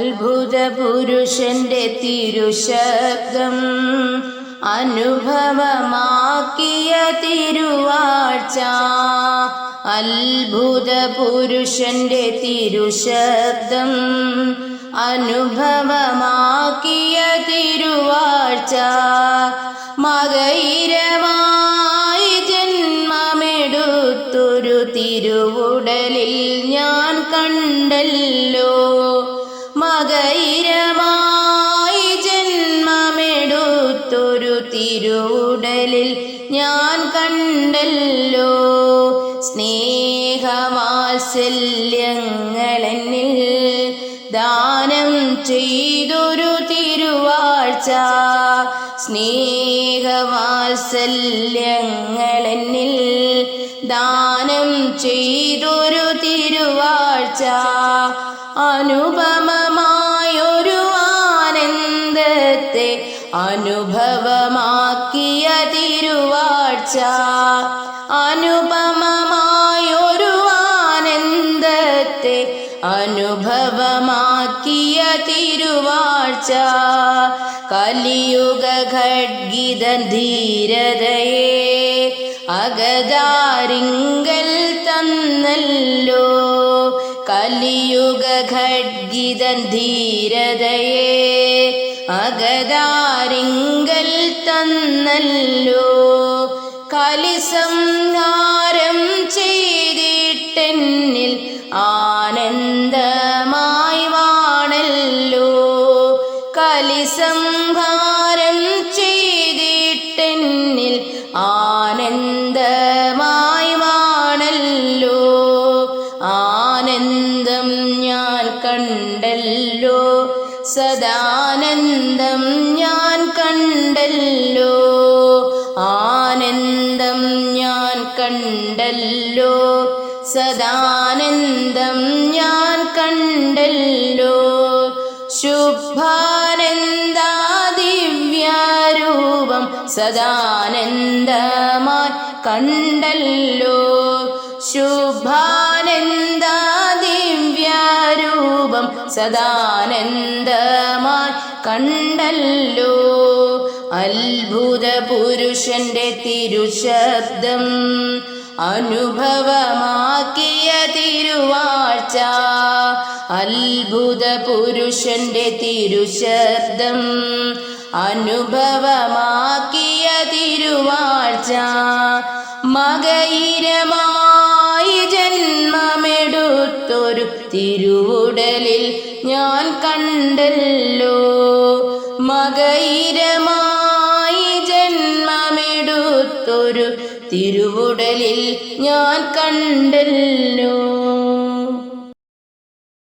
അത്ഭുത പുരുഷന്റെ തിരുശബ്ദം അനുഭവമാക്കിയ തിരുവാഴ്ച. അത്ഭുത പുരുഷന്റെ തിരുശബ്ദം അനുഭവമാക്കിയ തിരുവാഴ്ച. മകയിരമായി ജന്മമെടുത്തൊരു തിരുവുടലിൽ ഞാൻ കണ്ടല്ലോ. മകയിരമായി ജന്മമെടുത്തൊരു തിരുവുടലിൽ ഞാൻ കണ്ടല്ലോ. സ്നേഹവാത്സല്യങ്ങളെന്നിൽ ദാനം ചെയ്തൊരു തിരുവാഴ്ച. സ്നേഹവാത്സല്യങ്ങളെന്നിൽ ദാനം ചെയ്തൊരു തിരുവാഴ്ച. അനുപമമായൊരു ആനന്ദത്തെ അനുഭവമാക്കിയ തിരുവാഴ്ച. അനുപമമായൊരു ആനന്ദത്തെ അനുഭവമാക്കിയ തിരുവാഴ്ച. കലിയുഗ ഖഡ്ഗിത ധീരതയെ അകതാരിങ്കൽ തന്നല്ലോ. കലിയുഗ ഖഡ്ഗിത ധീരതയെ അകതാരിങ്കൽ തന്നല്ലോ. കലിസംഹാരം ചെയ്തിട്ടെന്നിൽ ആനന്ദമായി വാണല്ലോ. കലിസംഹാരം ചെയ്തിട്ടെന്നിൽ ആനന്ദമായി വാണല്ലോ. ആനന്ദം ഞാൻ കണ്ടല്ലോ, സദാനന്ദം ഞാൻ കണ്ടല്ലോ. ആനന്ദം ഞാൻ കണ്ടല്ലോ, സദാനന്ദം ഞാൻ കണ്ടല്ലോ. ശുഭാനന്ദ ദിവ്യരൂപം സദാനന്ദമായി കണ്ടല്ലോ. ശുഭാനന്ദ ദിവ്യരൂപം സദാനന്ദമായി കണ്ടല്ലോ. അത്ഭുത പുരുഷന്റെ തിരുശബ്ദം അനുഭവമാക്കിയ തിരുവാഴ്ച. അത്ഭുത പുരുഷന്റെ തിരുശബ്ദം അനുഭവമാക്കിയ തിരുവാഴ്ച. മകയിരമായി ജന്മമെടുത്തൊരു തിരുവുടലിൽ ഞാൻ കണ്ടല്ലോ. മകയിരമായി ജന്മമെടുത്തൊരു തിരുവുടലിൽ ഞാൻ കണ്ടല്ലോ.